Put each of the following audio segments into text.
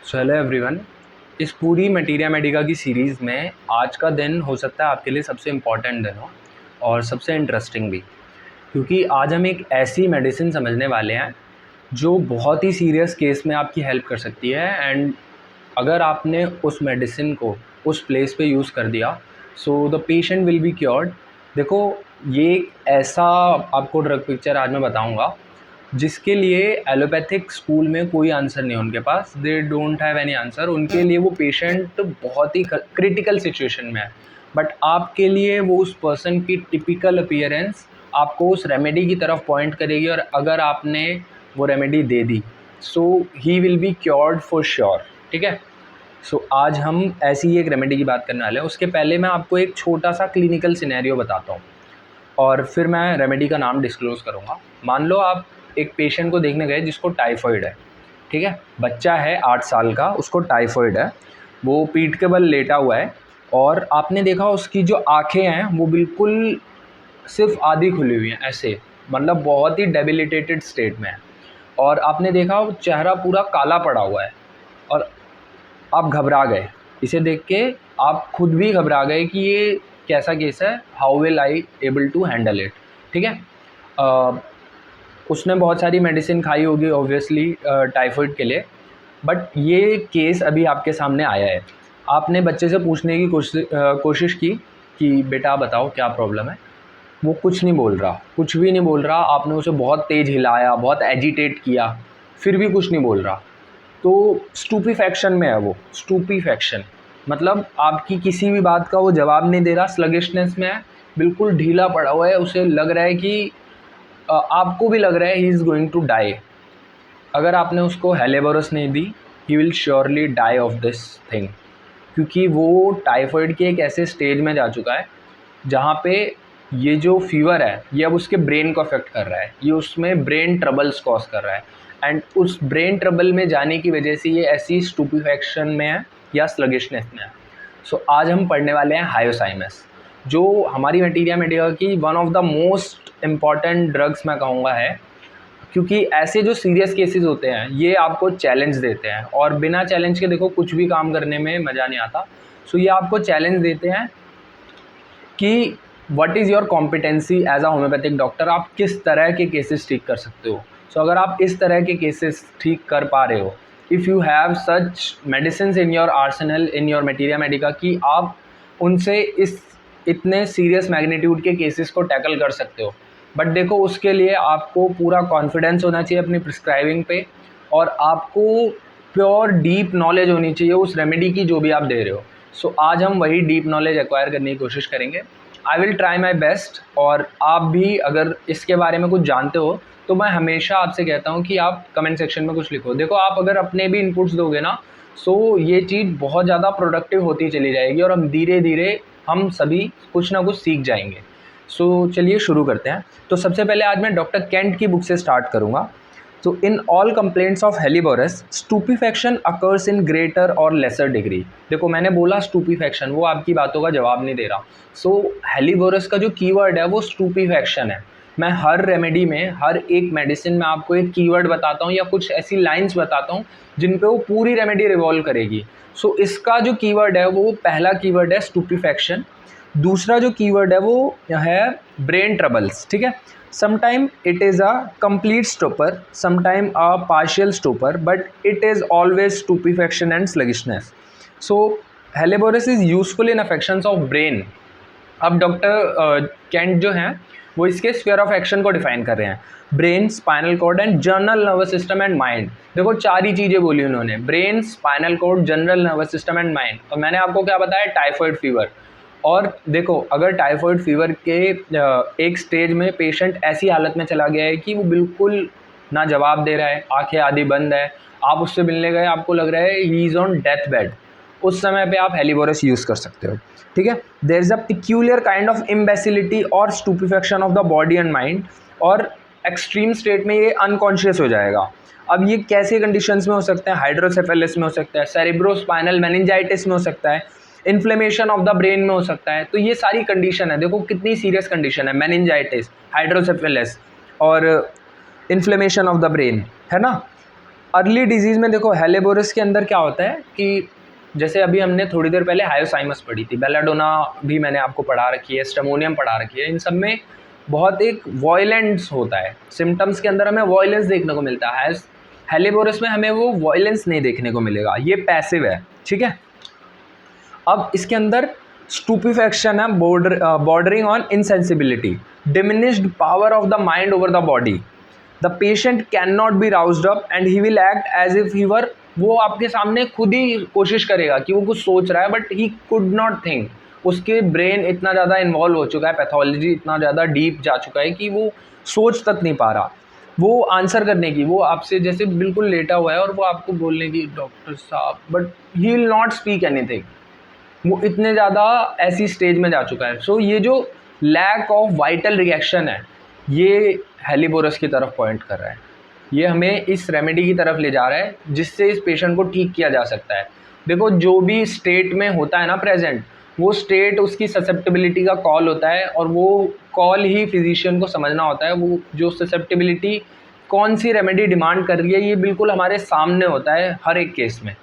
So hello everyone. इस पूरी materia Medica की सीरीज़ में आज का दिन हो सकता है आपके लिए सबसे इम्पॉर्टेंट दिन हो और सबसे इंटरेस्टिंग भी, क्योंकि आज हम एक ऐसी मेडिसिन समझने वाले हैं जो बहुत ही सीरियस केस में आपकी हेल्प कर सकती है। एंड अगर आपने उस मेडिसिन को उस प्लेस पे यूज़ कर दिया सो the patient will be cured. देखो, ये एक ऐसा आपको ड्रग पिक्चर आज मैं बताऊंगा जिसके लिए एलोपैथिक स्कूल में कोई आंसर नहीं है उनके पास। They don't have any answer. उनके लिए वो पेशेंट बहुत ही क्रिटिकल सिचुएशन में है, बट आपके लिए वो उस पर्सन की टिपिकल अपीयरेंस आपको उस रेमेडी की तरफ पॉइंट करेगी, और अगर आपने वो remedy they the so he will be cured for sure. ठीक है। सो आज हम ऐसी ही एक रेमेडी की बात करने वाले हैं। उसके पहले मैं आपको एक छोटा सा क्लिनिकल सिनेरियो बताता हूँ और फिर मैं रेमेडी का नाम डिस्क्लोज़ करूँगा। मान लो आप एक पेशेंट को देखने गए जिसको टाइफॉइड है। ठीक है, बच्चा है 8 साल का, उसको टाइफॉइड है, वो पीठ के बल लेटा हुआ है और आपने देखा उसकी जो आँखें हैं वो बिल्कुल सिर्फ आधी खुली हुई हैं, ऐसे मतलब बहुत ही डेबिलिटेटेड स्टेट में है। और आपने देखा वो चेहरा पूरा काला पड़ा हुआ है और आप घबरा गए। इसे देख के आप खुद भी घबरा गए कि ये कैसा केस है, how will I able to handle it. ठीक है। उसने बहुत सारी मेडिसिन खाई होगी ऑब्वियसली टाइफाइड के लिए, बट ये केस अभी आपके सामने आया है। आपने बच्चे से पूछने की कोशिश की कि बेटा बताओ क्या प्रॉब्लम है। वो कुछ नहीं बोल रहा, कुछ भी नहीं बोल रहा। आपने उसे बहुत तेज़ हिलाया, बहुत एजिटेट किया, फिर भी कुछ नहीं बोल रहा। तो स्टूपीफैक्शन में है वो। स्टूपीफैक्शन मतलब आपकी किसी भी बात का वो जवाब नहीं दे रहा, स्लगिशनेस में है, बिल्कुल ढीला पड़ा हुआ है। उसे लग रहा है कि आपको भी लग रहा है he is going to die. अगर आपने उसको हेलेबोरस नहीं दी, he will surely die of this thing, क्योंकि वो टाइफाइड के एक ऐसे स्टेज में जा चुका है जहाँ पे ये जो फीवर है ये अब उसके ब्रेन को अफेक्ट कर रहा है, ये उसमें ब्रेन ट्रबल्स कॉज कर रहा है। एंड उस ब्रेन ट्रबल में जाने की वजह से ये ऐसी स्टूपीफैक्शन में है या स्लगिशनेस में है। सो आज हम पढ़ने वाले हैं हायोसाइमस, जो हमारी मटीरिया मेडिका की one of the most important drugs मैं कहूँगा है, क्योंकि ऐसे जो सीरियस केसेस होते हैं ये आपको चैलेंज देते हैं, और बिना चैलेंज के देखो कुछ भी काम करने में मज़ा नहीं आता। सो ये आपको चैलेंज देते हैं कि what is your competency as a homeopathic doctor, आप किस तरह के केसेस ठीक कर सकते हो। सो अगर आप इस तरह के केसेस ठीक कर पा रहे हो, if you have such medicine in your Arsenal in your materia Medica, कि आप उनसे इस इतने सीरियस मैग्नीट्यूड के केसेस को टैकल कर सकते हो। बट देखो, उसके लिए आपको पूरा कॉन्फिडेंस होना चाहिए अपनी प्रिस्क्राइबिंग पे, और आपको प्योर डीप नॉलेज होनी चाहिए उस रेमेडी की जो भी आप दे रहे हो। सो आज हम वही डीप नॉलेज एक्वायर करने की कोशिश करेंगे। I will try my best. और आप भी अगर इसके बारे में कुछ जानते हो तो मैं हमेशा आपसे कहता हूँ कि आप कमेंट सेक्शन में कुछ लिखो। देखो, आप अगर अपने भी इनपुट्स दोगे ना, सो ये चीज़ बहुत ज़्यादा प्रोडक्टिव होती चली जाएगी और हम धीरे धीरे हम सभी कुछ ना कुछ सीख जाएंगे। सो चलिए शुरू करते हैं। तो सबसे पहले आज मैं डॉक्टर केंट की बुक से स्टार्ट करूँगा। तो in all complaints of helleborus stupefaction occurs in greater और लेसर डिग्री। देखो, मैंने बोला स्टूपीफैक्शन, वो आपकी बातों का जवाब नहीं दे रहा। सो हेलीबोरस का जो कीवर्ड है वो स्टूपीफैक्शन है। मैं हर रेमेडी में, हर एक मेडिसिन में आपको एक कीवर्ड बताता हूँ या कुछ ऐसी लाइंस बताता हूँ जिन पे वो पूरी रेमेडी रिवॉल्व करेगी। सो इसका जो कीवर्ड है वो पहला कीवर्ड है स्टूपीफैक्शन। दूसरा जो कीवर्ड है वो है ब्रेन ट्रबल्स। ठीक है। sometime it is a complete stupor, sometime a partial stupor, but it is always stupefaction and sluggishness. So helleborus is useful in affections of brain. अब डॉक्टर केंट जो हैं वो इसके स्फीयर ऑफ एक्शन को define कर रहे हैं, brain, spinal cord and general nervous system and mind. देखो, चार ही चीज़ें बोली उन्होंने, brain, spinal cord, general nervous system and mind. और मैंने आपको क्या बताया, टाइफाइड फीवर। और देखो, अगर टाइफाइड फीवर के एक स्टेज में पेशेंट ऐसी हालत में चला गया है कि वो बिल्कुल ना जवाब दे रहा है, आंखें आधी बंद है, आप उससे मिलने गए, आपको लग रहा है he is on death bed, उस समय पे आप हेलीबोरस यूज़ कर सकते हो। ठीक है। There is a peculiar kind of imbecility और stupefaction of the body and mind, और एक्सट्रीम स्टेट में ये अनकॉन्शियस हो जाएगा। अब ये कैसे कंडीशंस में हो सकता है, हाइड्रोसेफेलस में हो सकता है, सेरेब्रोस्पाइनल मेनिंजाइटिस में हो सकता है, इन्फ्लेमेशन ऑफ द ब्रेन में हो सकता है। तो ये सारी कंडीशन है। देखो कितनी सीरियस कंडीशन है, मेनिंजाइटिस, हाइड्रोसेफेलस और इन्फ्लेमेशन ऑफ द ब्रेन, है ना। अर्ली डिजीज़ में देखो हेलेबोरस के अंदर क्या होता है कि जैसे अभी हमने थोड़ी देर पहले हायोसाइमस पढ़ी थी, बेलाडोना भी मैंने आपको पढ़ा रखी है, स्टेमोनियम पढ़ा रखी है, इन सब में बहुत एक वॉयलेंस होता है, सिम्टम्स के अंदर हमें वॉयलेंस देखने को मिलता है। हेलेबोरस में हमें वो वॉयलेंस नहीं देखने को मिलेगा, ये पैसिव है, ठीक है। अब इसके अंदर स्टूपिफैक्शन है, bordering on insensibility, diminished power of the mind over the body, the patient can not be roused up and he will act as if he were, वो आपके सामने खुद ही कोशिश करेगा कि वो कुछ सोच रहा है but he could not think, उसके ब्रेन इतना ज़्यादा इन्वॉल्व हो चुका है, पैथोलॉजी इतना ज़्यादा डीप जा चुका है कि वो सोच तक नहीं पा रहा, वो आंसर करने की, वो आपसे जैसे बिल्कुल लेटा हुआ है और वो आपको बोलने की डॉक्टर साहब, but he will not speak anything, वो इतने ज़्यादा ऐसी स्टेज में जा चुका है। सो ये जो लैक ऑफ वाइटल रिएक्शन है ये हेलिबोरस की तरफ पॉइंट कर रहा है, ये हमें इस रेमेडी की तरफ ले जा रहा है जिससे इस पेशेंट को ठीक किया जा सकता है। देखो जो भी स्टेट में होता है ना प्रेजेंट, वो स्टेट उसकी ससेप्टेबिलिटी का कॉल होता है और वो कॉल ही फिजिशियन को समझना होता है, वो जो ससेप्टेबिलिटी कौन सी रेमेडी डिमांड कर रही है ये बिल्कुल हमारे सामने होता है हर एक केस में।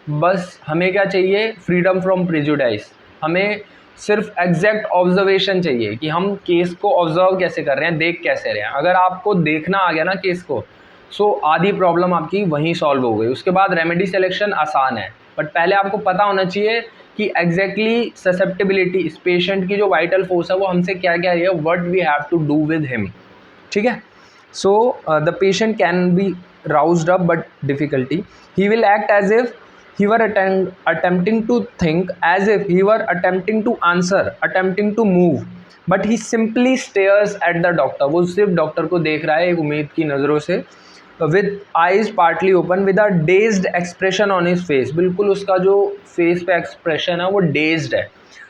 बस हमें क्या चाहिए, फ्रीडम फ्रॉम प्रेजुडाइज, हमें सिर्फ एग्जैक्ट ऑब्जर्वेशन चाहिए कि हम केस को ऑब्जर्व कैसे कर रहे हैं, देख कैसे रहे हैं। अगर आपको देखना आ गया ना केस को, सो आधी प्रॉब्लम आपकी वहीं सॉल्व हो गई। उसके बाद रेमेडी सिलेक्शन आसान है, बट पहले आपको पता होना चाहिए कि एग्जैक्टली ससेप्टेबिलिटी, इस पेशेंट की जो वाइटल फोर्स है वो हमसे क्या कह रही है, what we have to do with him, ठीक है। So the patient can be roused up but difficulty, he will act as if he were attempting to think, as if he were attempting to answer, attempting to move, but he simply stares at the doctor, वो सिर्फ doctor को देख रहा है एक उम्मीद की नज़रों से, with eyes partly open, with a dazed expression on his face, बिल्कुल उसका जो फेस पे एक्सप्रेशन है वो डेज्ड है,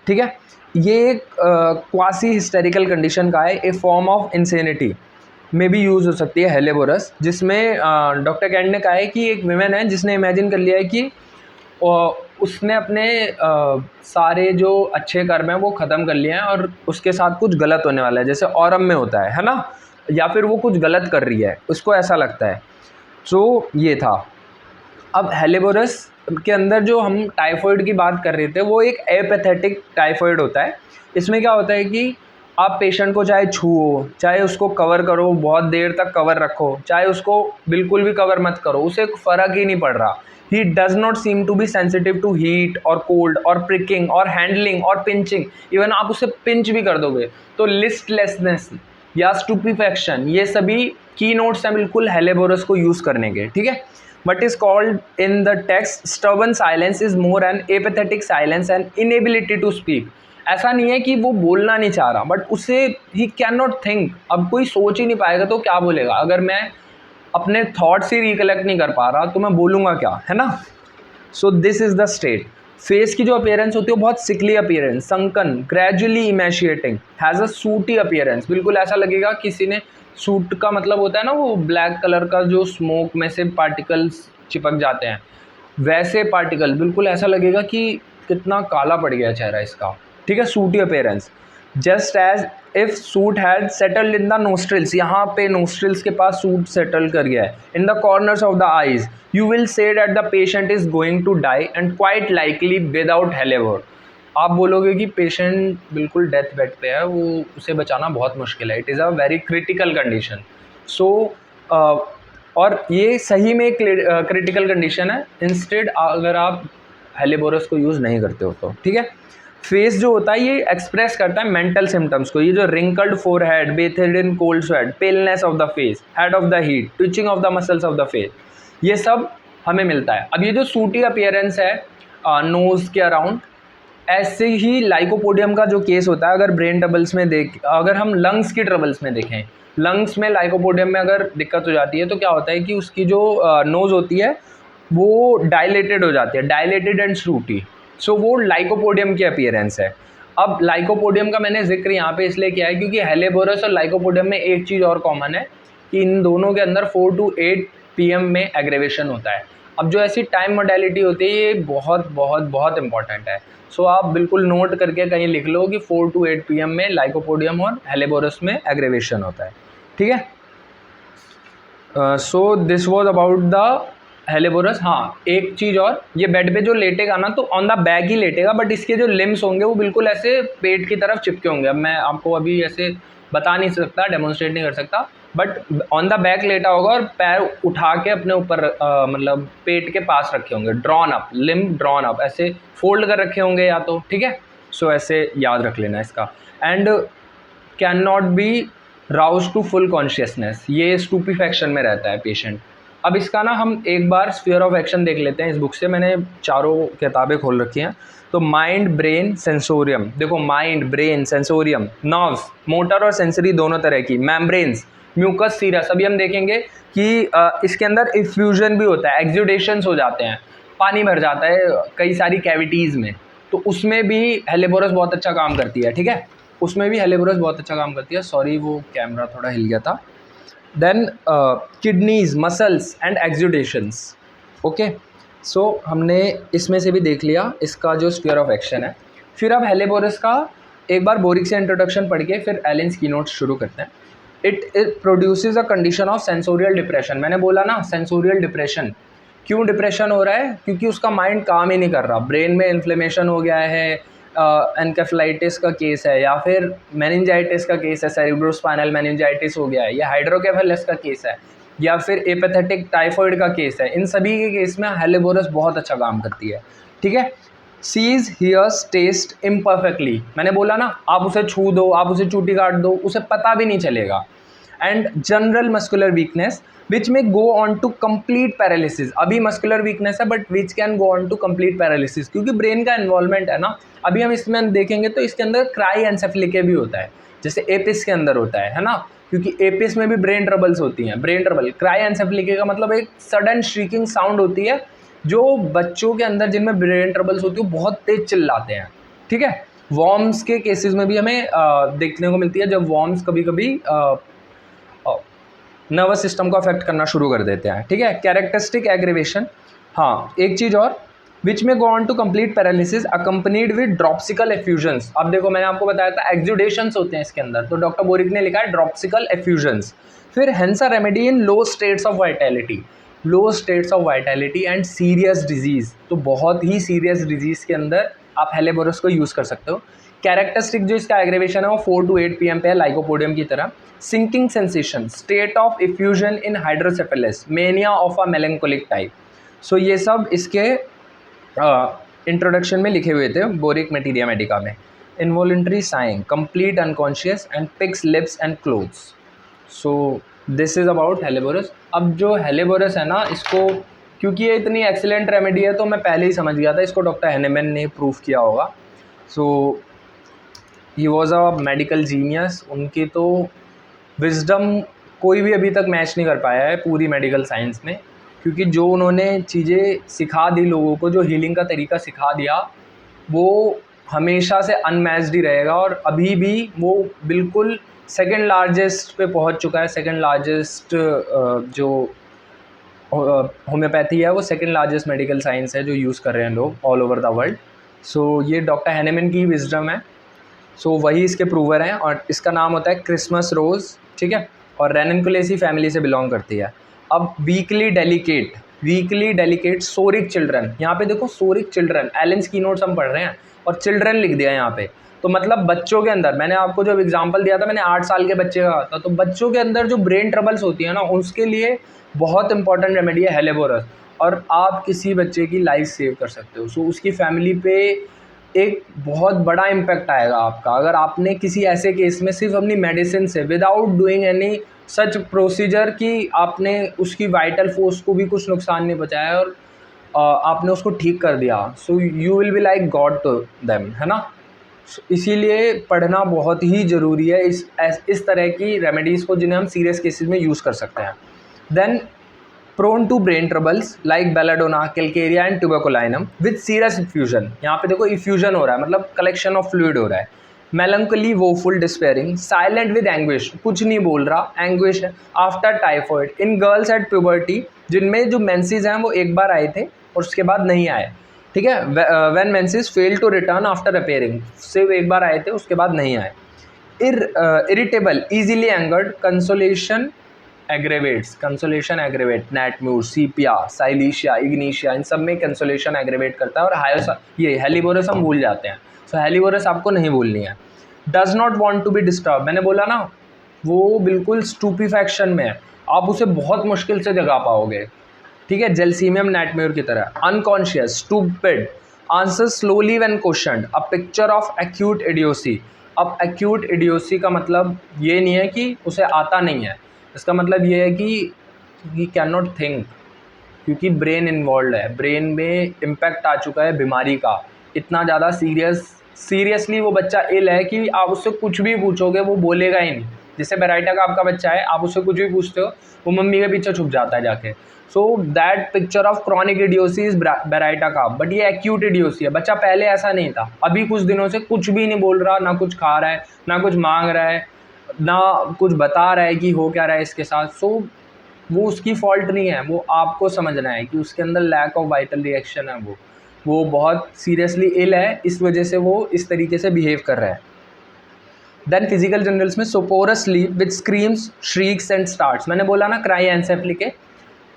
ठीक है। ये एक क्वासी हिस्टेरिकल कंडीशन का है, ए फॉर्म ऑफ इंसेनिटी में भी यूज़ हो सकती है हेलेबोरस, जिसमें डॉक्टर कैंट ने कहा है कि एक विमेन है जिसने इमेजिन कर लिया है कि उसने अपने सारे जो अच्छे कर्म हैं वो ख़त्म कर लिए हैं और उसके साथ कुछ गलत होने वाला है, जैसे औरम में होता है ना, या फिर वो कुछ गलत कर रही है, उसको ऐसा लगता है। सो ये था। अब हेलेबोरस के अंदर जो हम टाइफॉइड की बात कर रहे थे वो एक एपैथेटिक टाइफॉइड होता है। इसमें क्या होता है कि आप पेशेंट को चाहे छुओ, चाहे उसको कवर करो, बहुत देर तक कवर रखो, चाहे उसको बिल्कुल भी कवर मत करो, उसे फ़र्क ही नहीं पड़ रहा। He does not seem to be sensitive to heat or cold or pricking or handling or pinching. Even आप उसे पिंच भी कर दोगे तो listlessness या stupefaction, ये सभी की नोट्स हैं बिल्कुल हेलेबोरस को यूज़ करने के, ठीक है। But is called in the text stubborn silence is more an apathetic silence and inability to speak. ऐसा नहीं है कि वो बोलना नहीं चाह रहा, बट उसे he cannot think, अब कोई सोच ही नहीं पाएगा तो क्या बोलेगा, अगर मैं अपने थॉट्स ही रिकलेक्ट नहीं कर पा रहा तो मैं बोलूँगा क्या, है ना। So this is the state. Face की जो अपीयरेंस होती है वो बहुत sickly appearance, sunken, gradually emaciating, has a sooty appearance, बिल्कुल ऐसा लगेगा किसी ने, सूट का मतलब होता है ना वो ब्लैक कलर का जो स्मोक में से पार्टिकल्स चिपक जाते हैं, वैसे पार्टिकल, बिल्कुल ऐसा लगेगा कि कितना काला पड़ गया चेहरा इसका, ठीक है, sooty appearance. Just as if soot had settled in the nostrils, यहाँ पे नोस्ट्रिल्स के पास सूट सेटल कर गया है, in the corners of the eyes, you will say that the patient is going to die and quite likely without hellebore. आप बोलोगे कि patient बिल्कुल डेथ बेड पे है, वो उसे बचाना बहुत मुश्किल है, it is a very critical condition. So और ये सही में क्रिटिकल कंडीशन है, इंस्टेड अगर आप हेलेबोरस को यूज़ नहीं करते हो तो, ठीक है। फेस जो होता है ये एक्सप्रेस करता है मेंटल सिम्टम्स को, ये जो wrinkled forehead, bathed in cold sweat, paleness of the face, head of the heat, twitching of the muscles of the face, ये सब हमें मिलता है। अब ये जो सूटी अपीयरेंस है नोज़ के अराउंड, ऐसे ही लाइकोपोडियम का जो केस होता है, अगर ब्रेन ट्रबल्स में अगर हम लंग्स की ट्रबल्स में देखें, लंग्स में लाइकोपोडियम में अगर दिक्कत हो जाती है तो क्या होता है कि उसकी जो नोज़ होती है वो डायलेटेड हो जाती है, डायलेटेड एंड सूटी। सो वो लाइकोपोडियम की अपीयरेंस है। अब लाइकोपोडियम का मैंने जिक्र यहाँ पे इसलिए किया है क्योंकि हेलेबोरस और लाइकोपोडियम में एक चीज़ और कॉमन है कि इन दोनों के अंदर 4 to 8 PM में एग्रेवेशन होता है। अब जो ऐसी टाइम मोडेलिटी होती है ये बहुत बहुत बहुत इंपॉर्टेंट है। सो आप बिल्कुल नोट करके कहीं लिख लो कि 4 to 8 PM में लाइकोपोडियम और हेलेबोरस में एग्रेवेशन होता है, ठीक है। So this was about the helleborus, हाँ एक चीज़ और, ये बेड पे जो लेटेगा ना तो ऑन द बैक ही लेटेगा, बट इसके जो लिम्स होंगे वो बिल्कुल ऐसे पेट की तरफ चिपके होंगे। अब मैं आपको अभी ऐसे बता नहीं सकता, डेमोन्स्ट्रेट नहीं कर सकता, बट ऑन द बैक लेटा होगा और पैर उठा के अपने ऊपर मतलब पेट के पास रखे होंगे, drawn up, limb drawn up, ऐसे फोल्ड कर रखे होंगे या तो, ठीक है। सो ऐसे याद रख लेना इसका। And can not be rouse to full consciousness, ये स्टूपिफैक्शन में रहता है पेशेंट। अब इसका ना हम एक बार स्फीयर ऑफ एक्शन देख लेते हैं इस बुक से, मैंने चारों किताबें खोल रखी हैं। तो माइंड, ब्रेन, सेंसोरियम, देखो mind, brain, sensorium, nerves, motor और सेंसरी दोनों तरह की, मेम्ब्रेन्स, म्यूकस, सीरस। अभी हम देखेंगे कि इसके अंदर इफ्यूजन भी होता है, एक्सुडेशंस हो जाते हैं, पानी भर जाता है कई सारी कैविटीज़ में, तो उसमें भी हेलेबोरस बहुत अच्छा काम करती है, ठीक है। उसमें भी हेलेबोरस बहुत अच्छा काम करती है। सॉरी वो कैमरा थोड़ा हिल गया था। Then kidneys, muscles and exudations. Okay, so हमने इसमें से भी देख लिया इसका जो स्फीयर ऑफ एक्शन है। फिर अब हेलेबोरस का एक बार बोरिक से इंट्रोडक्शन पढ़ के फिर एलेन्स की नोट्स शुरू करते हैं। It produces a condition of sensorial depression. मैंने बोला ना सेंसोरियल डिप्रेशन, क्यों डिप्रेशन हो रहा है? क्योंकि उसका माइंड काम ही नहीं कर रहा, ब्रेन में इन्फ्लेमेशन हो गया है, एनकेफेलाइटिस का केस है, या फिर मेनिंजाइटिस का केस है, सेरिब्रोस्पाइनल मेनिंजाइटिस हो गया है, या हाइड्रोकेफेलस का केस है, या फिर एपेथेटिक टाइफॉइड का केस है। इन सभी के केस में हेलेबोरस बहुत अच्छा काम करती है, ठीक है। सीज, हियर्स, टेस्ट इम्परफेक्टली, मैंने बोला ना, आप उसे छू दो, आप उसे चूटी काट दो, उसे पता भी नहीं चलेगा। And general muscular weakness which में go on to complete paralysis. अभी मस्कुलर वीकनेस है but which can go on to complete paralysis, क्योंकि ब्रेन का इन्वॉल्वमेंट है ना। अभी हम इसमें देखेंगे तो इसके अंदर क्राई एनसेफेलिके भी होता है, जैसे एपिस के अंदर होता है ना, क्योंकि एपिस में भी ब्रेन ट्रबल्स होती हैं। ब्रेन ट्रबल, क्राई एनसेफेलिके का मतलब एक सडन श्रीकिंग साउंड होती है, जो बच्चों के अंदर जिनमें ब्रेन ट्रबल्स होती है बहुत तेज चिल्लाते हैं, ठीक है। वॉर्म्स के केसेस में भी हमें देखने को मिलती है, जब वॉर्म्स कभी कभी नर्वस सिस्टम को अफेक्ट करना शुरू कर देते हैं, ठीक है। कैरेक्टरिस्टिक एग्रीवेशन, हाँ एक चीज़ और, विच में go on to complete paralysis accompanied with dropsical effusions. अब देखो मैंने आपको बताया था एक्सुडेशंस होते हैं इसके अंदर, तो डॉक्टर बोरिक ने लिखा है ड्रॉप्सिकल एफ्यूजन्स। फिर hence a remedy in low states of vitality, low states of vitality and serious disease, तो बहुत ही सीरियस डिजीज़ के अंदर आप हेलेबोरस को यूज़ कर सकते हो। कैरेक्टरिस्टिक जो इसका एग्रीवेशन है वो 4 to 8 PM पे है, लाइकोपोडियम की तरह। Sinking sensation, state of effusion in hydrocephalus, mania of a melancholic type. So ये सब इसके इंट्रोडक्शन में लिखे हुए थे बोरिक मटीरिया मेडिका में। Involuntary sighing, complete unconscious and picks lips and clothes. So this is about helleborus. अब जो हेलेबोरस है ना, इसको क्योंकि ये इतनी एक्सीलेंट रेमेडी है तो मैं पहले ही समझ गया था इसको डॉक्टर हैनेमैन ने प्रूव किया होगा। So he was a medical genius. उनकी तो विजडम कोई भी अभी तक मैच नहीं कर पाया है पूरी मेडिकल साइंस में, क्योंकि जो उन्होंने चीज़ें सिखा दी लोगों को, जो हीलिंग का तरीका सिखा दिया, वो हमेशा से अनमैच्ड ही रहेगा। और अभी भी वो बिल्कुल सेकंड लार्जेस्ट पे पहुंच चुका है। सेकंड लार्जेस्ट जो होम्योपैथी है वो सेकंड लार्जेस्ट मेडिकल साइंस है जो यूज़ कर रहे हैं लोग ऑल ओवर द वर्ल्ड। सो ये डॉक्टर हैनेमैन की विजडम है। सो वही इसके प्रूवर हैं, और इसका नाम होता है क्रिसमस रोज़, ठीक है। और रेननकुलेसी फैमिली से बिलोंग करती है। अब वीकली डेलिकेट सोरिक चिल्ड्रन, यहाँ पे देखो सोरिक चिल्ड्रन, एलेन्स की नोट्स हम पढ़ रहे हैं और चिल्ड्रन लिख दिया यहाँ पे, तो मतलब बच्चों के अंदर, मैंने आपको जो एग्जांपल दिया था, मैंने 8 साल के बच्चे का था, तो बच्चों के अंदर जो ब्रेन ट्रबल्स होती है ना, उसके लिए बहुत इंपॉर्टेंट रेमेडी है हेलेबोरस, और आप किसी बच्चे की लाइफ सेव कर सकते हो। सो उसकी फैमिली पे एक बहुत बड़ा इम्पैक्ट आएगा आपका, अगर आपने किसी ऐसे केस में सिर्फ अपनी मेडिसिन से, without doing any such procedure कि आपने उसकी वाइटल फोर्स को भी कुछ नुकसान नहीं पहुंचाया और आपने उसको ठीक कर दिया, so you will be like God to them, है ना। इसीलिए पढ़ना बहुत ही ज़रूरी है इस तरह की रेमेडीज़ को, जिन्हें हम सीरियस केसेस में यूज़ कर सकते हैं। Then prone to brain troubles like belladonna, calcarea and tuberculinum with serious effusion. यहाँ पे देखो इफ्यूजन हो रहा है, मतलब कलेक्शन ऑफ फ्लूइड हो रहा है। Melancholy, woeful, despairing, silent with anguish, कुछ नहीं बोल रहा, एंग्विश है। After typhoid, in girls at puberty, जिनमें जो मेंसेस हैं वो एक बार आए थे और उसके बाद नहीं आए, ठीक है। When menses fail to return after appearing, सिर्फ एक बार आए थे उसके बाद नहीं आए। Irritable, easily angered, consolation aggravates, consolation aggravate, nat mur, sepia, silicea, ignatia, इन सब में कंसोलेशन एग्रेवेट करता है। और ये हेलिबोरस हम भूल जाते हैं, सो हेलिबोरस आपको नहीं भूलनी है। Does not want to be disturb, मैंने बोला ना वो बिल्कुल स्टूपिफैक्शन में है, आप उसे बहुत मुश्किल से जगा पाओगे, ठीक है, जेलसीमियम नेटम्यूर की तरह। Unconscious, stupid, answer slowly when questioned, a picture of acute idiocy. अब एक्यूट इडियोसी का मतलब ये नहीं है कि उसे आता नहीं है, इसका मतलब ये है कि ही कैन नॉट थिंक, क्योंकि ब्रेन इन्वॉल्व है, ब्रेन में इम्पैक्ट आ चुका है बीमारी का, इतना ज़्यादा सीरियसली वो बच्चा इल है कि आप उससे कुछ भी पूछोगे वो बोलेगा ही नहीं। जैसे बेराइटा का आपका बच्चा है, आप उससे कुछ भी पूछते हो वो मम्मी के पीछे छुप जाता है जाके। So that picture of chronic idiocy is baryta का, बट ये एक्यूट इडियोसी है। बच्चा पहले ऐसा नहीं था, अभी कुछ दिनों से कुछ भी नहीं बोल रहा, ना कुछ खा रहा है, ना कुछ मांग रहा है, ना कुछ बता रहा है कि हो क्या रहा है इसके साथ। सो वो उसकी फॉल्ट नहीं है, वो आपको समझना है कि उसके अंदर लैक ऑफ वाइटल रिएक्शन है, वो बहुत सीरियसली इल है, इस वजह से वो इस तरीके से बिहेव कर रहा है। देन फिजिकल जनरल्स में soporous sleep with screams, shrieks and starts, मैंने बोला ना क्राई एनसेफलिक है,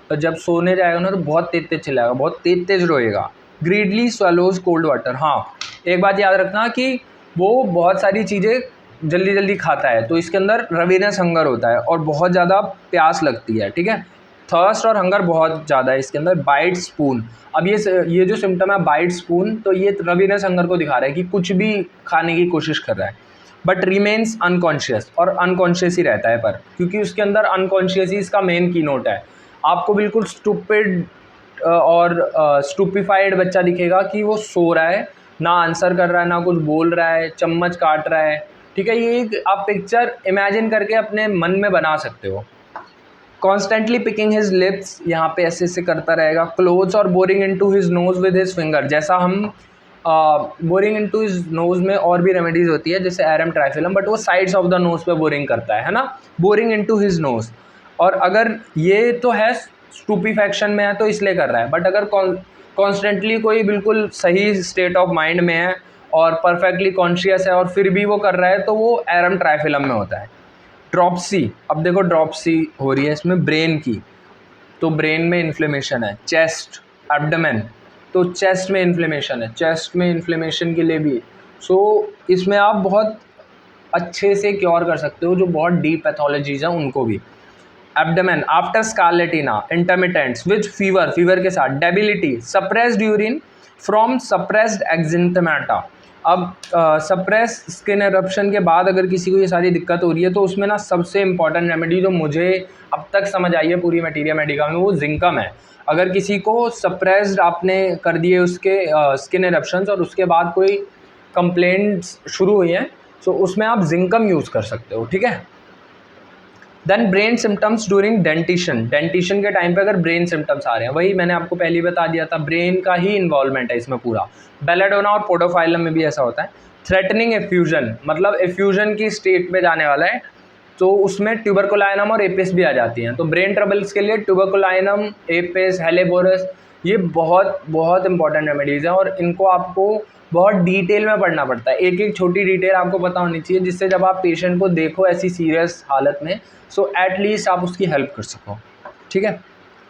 तो जब सोने जाएगा ना तो बहुत तेज तेज चिल्लाएगा, बहुत तेज तेज रोएगा। ग्रीडली स्वेलोज कोल्ड वाटर, हाँ एक बात याद रखना कि वो बहुत सारी चीज़ें जल्दी जल्दी खाता है, तो इसके अंदर रवीनस हंगर होता है और बहुत ज़्यादा प्यास लगती है, ठीक है, थर्स्ट और हंगर बहुत ज़्यादा है इसके अंदर। बाइट स्पून, अब ये जो सिम्टम है बाइट स्पून, तो ये रवीनस हंगर को दिखा रहा है कि कुछ भी खाने की कोशिश कर रहा है, बट रिमेन्स अनकॉन्शियस, और अनकॉन्शियस ही रहता है, पर क्योंकि उसके अंदर अनकॉन्शियस ही इसका मेन की नोट है। आपको बिल्कुल स्टूपिड और स्टूपिफाइड बच्चा दिखेगा कि वो सो रहा है, ना आंसर कर रहा है, ना कुछ बोल रहा है, चम्मच काट रहा है, ठीक है, ये एक आप पिक्चर इमेजिन करके अपने मन में बना सकते हो। कॉन्स्टेंटली पिकिंग हिज लिप्स, यहाँ पे ऐसे ऐसे करता रहेगा। क्लोथ्स और boring into his nose with his finger, जैसा हम बोरिंग इनटू हिज नोज में और भी रेमेडीज होती है जैसे एरम ट्राइफिलम, बट वो साइड्स ऑफ द नोज पे बोरिंग करता है ना, बोरिंग इनटू हिज नोज। और अगर ये तो है स्टूपिफैक्शन में है तो इसलिए कर रहा है, बट अगर कॉन्स्टेंटली कोई बिल्कुल सही स्टेट ऑफ माइंड में है और परफेक्टली कॉन्शियस है और फिर भी वो कर रहा है तो वो एरम ट्राइफिलम में होता है। ड्रॉप्सी, अब देखो ड्रॉप्सी हो रही है इसमें ब्रेन की, तो ब्रेन में इन्फ्लेमेशन है। चेस्ट, एब्डोमेन, तो चेस्ट में इन्फ्लेमेशन है, चेस्ट में इन्फ्लेमेशन के लिए भी, सो इसमें आप बहुत अच्छे से क्योर कर सकते हो जो बहुत डीप पैथोलॉजीज हैं उनको भी। Abdomen after scarlatina, intermittents with fever, fever के साथ, debility, suppressed urine from suppressed exanthemata. अब सप्रेस स्किन एरप्शन के बाद अगर किसी को ये सारी दिक्कत हो रही है तो उसमें ना सबसे इंपॉर्टेंट रेमेडी जो मुझे अब तक समझ आई है पूरी मटीरिया मेडिका में, वो जिंकम है। अगर किसी को सप्रेस्ड आपने कर दिए उसके स्किन एरप्शंस और उसके बाद कोई कंप्लेंट्स शुरू हुई हैं, तो उसमें आप जिंकम यूज़ कर सकते हो, ठीक है। Then brain symptoms during dentition, dentition के टाइम पे अगर ब्रेन सिम्टम्स आ रहे हैं, वही मैंने आपको पहले बता दिया था, ब्रेन का ही इन्वॉल्वमेंट है इसमें पूरा। बेलेडोना और पोडोफाइलम में भी ऐसा होता है। थ्रेटनिंग एफ्यूजन, मतलब एफ्यूजन की स्टेट में जाने वाला है, तो उसमें ट्यूबरकुलाइनम और एपिस भी आ जाती हैं। तो ब्रेन ट्रबल्स के लिए ट्यूबरकुलाइनम, एपिस, हेलेबोरस, ये बहुत बहुत इंपॉर्टेंट रेमेडीज़ हैं और इनको आपको बहुत डिटेल में पढ़ना पड़ता है, एक एक छोटी डिटेल आपको पता होनी चाहिए, जिससे जब आप पेशेंट को देखो ऐसी सीरियस हालत में, सो एटलीस्ट आप उसकी हेल्प कर सको, ठीक है।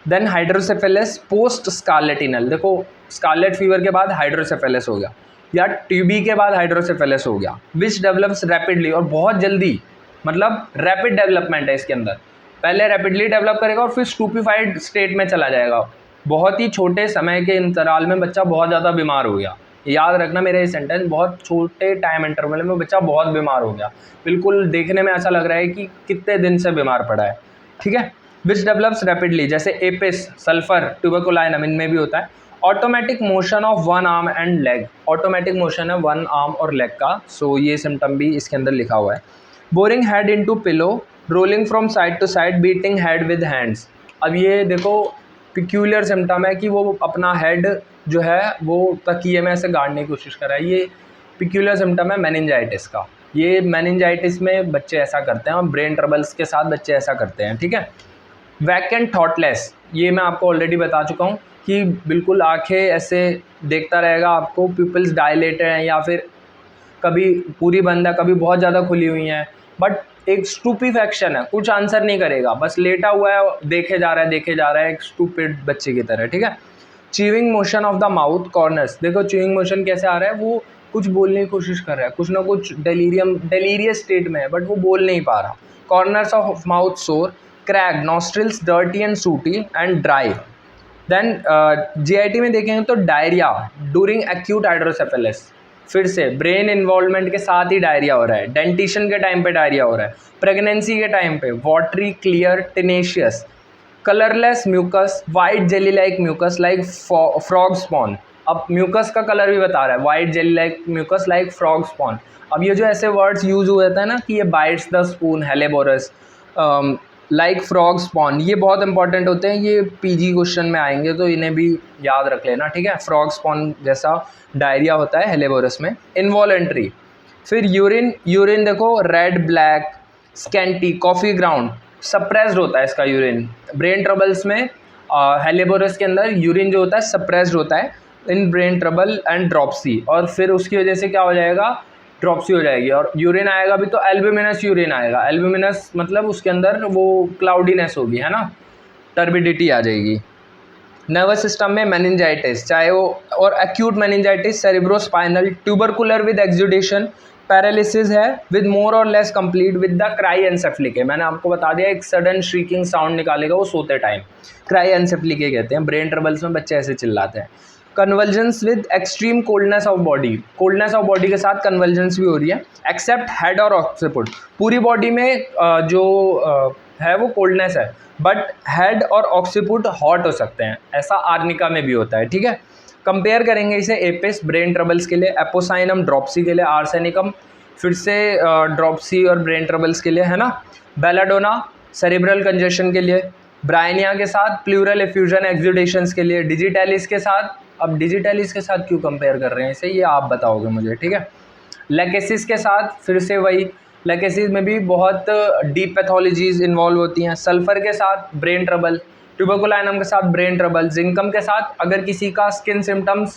देन हाइड्रोसेफेलस पोस्ट स्कारलेटिनल, देखो स्कारलेट फीवर के बाद हाइड्रोसेफेलस हो गया या टीबी के बाद हाइड्रोसेफेलस हो गया, विच डेवलप्स रैपिडली, और बहुत जल्दी, मतलब रैपिड डेवलपमेंट है इसके अंदर, पहले रैपिडली डेवलप करेगा और फिर स्टूपिफाइड स्टेट में चला जाएगा। बहुत ही छोटे समय के इंतराल में बच्चा बहुत ज़्यादा बीमार हो गया, याद रखना मेरा ये सेंटेंस, बहुत छोटे टाइम इंटरवल में बच्चा बहुत बीमार हो गया, बिल्कुल देखने में ऐसा लग रहा है कि कितने दिन से बीमार पड़ा है, ठीक है। विच डेवलप्स रैपिडली, जैसे एपिस, सल्फर, ट्यूबरकुलाइनम, इनमें भी होता है। Automatic motion of one arm and leg, automatic motion है वन आर्म और लेग का, सो ये सिम्टम भी इसके अंदर लिखा हुआ है। Boring head into pillow, rolling from side to side, beating head with hands. अब ये देखो पिक्यूलियर सिम्टम है कि वो अपना हेड जो है वो तकिए में ऐसे गाड़ने की कोशिश कर रहा है, ये पिक्यूलियर सिम्टम है मेनिंजाइटिस का। ये मेनिंजाइटिस में बच्चे ऐसा करते हैं और ब्रेन ट्रबल्स के साथ बच्चे ऐसा करते हैं, ठीक है। वैकेंट थॉटलेस, ये मैं आपको ऑलरेडी बता चुका हूँ कि बिल्कुल आंखें ऐसे देखता रहेगा आपको, पिपल्स डायलेटेड हैं या फिर कभी पूरी बंद है, कभी बहुत ज़्यादा खुली हुई हैं, बट एक स्टूपिफैक्शन है, कुछ आंसर नहीं करेगा, बस लेटा हुआ है, देखे जा रहा है एक स्टूपिड बच्चे की तरह, ठीक है। Chewing motion of the mouth corners, देखो च्यूइंग मोशन कैसे आ रहा है, वो कुछ बोलने की कोशिश कर रहा है, कुछ ना कुछ डेलीरियस स्टेट में है बट वो बोल नहीं पा रहा। Corners of mouth sore, crack, nostrils dirty and sooty and dry. Then GIT में देखेंगे तो डायरिया ड्यूरिंग एक्यूट हाइड्रोसेफेलस, फिर से ब्रेन इन्वॉल्वमेंट के साथ ही डायरिया हो रहा है, डेंटिशन के टाइम पे डायरिया हो रहा है, प्रेगनेंसी के टाइम पे watery, clear, tenacious, colourless mucus, white jelly like mucus like frog spawn. अब म्यूकस का कलर भी बता रहा है, white jelly like mucus like frog spawn. अब ये जो ऐसे वर्ड्स यूज हुए थे ना कि ये bytes the spoon, helleborus, like frog spawn, ये बहुत इंपॉर्टेंट होते हैं, ये पीजी क्वेश्चन में आएंगे तो इन्हें भी याद रख लेना, ठीक है। फ्रॉग स्पॉन जैसा डायरिया होता है हेलेबोरस में। इनवॉलेंट्री, फिर यूरिन देखो red, black, scanty, coffee ground, suppressed होता है इसका यूरिन। ब्रेन ट्रबल्स में हेलेबोरस के अंदर यूरिन जो होता है सप्रेस्ड होता है in brain trouble and dropsy, और फिर उसकी वजह से क्या हो जाएगा, ड्रॉप्सी हो जाएगी। और यूरिन आएगा भी तो एल्ब्यूमिनस यूरिन आएगा, एल्ब्यूमिनस मतलब उसके अंदर वो क्लाउडीनेस होगी, है ना, टर्बिडिटी आ जाएगी। नर्वस सिस्टम में मेनिंजाइटिस, चाहे वो और acute meningitis, cerebrospinal, tubercular with exudation, paralysis है विद मोर और less complete with the cry encephalique. मैंने आपको बता दिया एक सडन श्रीकिंग साउंड निकालेगा वो सोते टाइम, क्राई एनसेफलिके कहते हैं। ब्रेन ट्रबल्स में बच्चे ऐसे चिल्लाते हैं। Convulsions with extreme coldness of body, coldness of body के साथ कन्वल्जन्स भी हो रही है। एक्सेप्ट हेड और ऑक्सीपुट, पूरी बॉडी में जो है वो कोल्डनेस है बट हेड और ऑक्सीपुट हॉट हो सकते हैं, ऐसा आर्निका में भी होता है, ठीक है। कंपेयर करेंगे इसे एपिस ब्रेन ट्रबल्स के लिए, एपोसाइनम ड्रॉप्सी के लिए, आर्सेनिकम फिर से ड्रॉप्सी और ब्रेन ट्रबल्स के लिए, है ना। बेलाडोना सेरिब्रल कंजेशन के लिए, ब्रायनिया के साथ प्लूरल एफ्यूजन एक्सुडेशंस के लिए, डिजिटैलिस के साथ, अब डिजिटैलिस के साथ क्यों कंपेयर कर रहे हैं इसे, ये आप बताओगे मुझे, ठीक है। लेकेसिस के साथ फिर से वही, लेकेसिस में भी बहुत डीप पैथोलॉजीज इन्वॉल्व होती हैं। सल्फर के साथ ब्रेन ट्रबल, ट्यूबरकुलाइनम के साथ ब्रेन ट्रबल, जिंकम के साथ अगर किसी का स्किन सिम्टम्स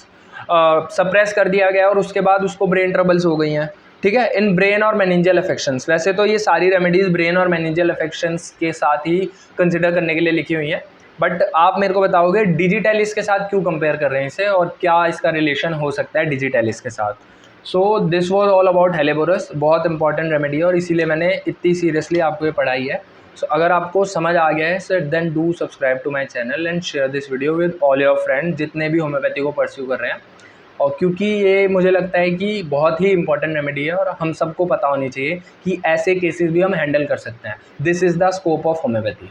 सप्रेस कर दिया गया और उसके बाद उसको ब्रेन ट्रबल्स हो गई हैं, ठीक है। इन ब्रेन और मेनिंजियल अफेक्शंस, वैसे तो ये सारी रेमेडीज़ ब्रेन और मेनिंजियल अफेक्शंस के साथ ही कंसिडर करने के लिए लिखी हुई हैं, बट आप मेरे को बताओगे डिजिटैलिस के साथ क्यों कंपेयर कर रहे हैं इसे और क्या इसका रिलेशन हो सकता है डिजिटैलिस के साथ। So this was all about helleborus, बहुत इंपॉर्टेंट रेमेडी है और इसीलिए मैंने इतनी सीरियसली आपको ये पढ़ाई है। सो अगर आपको समझ आ गया है sir then do subscribe to my channel and share this video with all your friends जितने भी होम्योपैथी को परस्यू कर रहे हैं, और क्योंकि ये मुझे लगता है कि बहुत ही इंपॉर्टेंट रेमेडी है और हम सबको पता होनी चाहिए कि ऐसे केसेस भी हम हैंडल कर सकते हैं। This is the scope of homeopathy.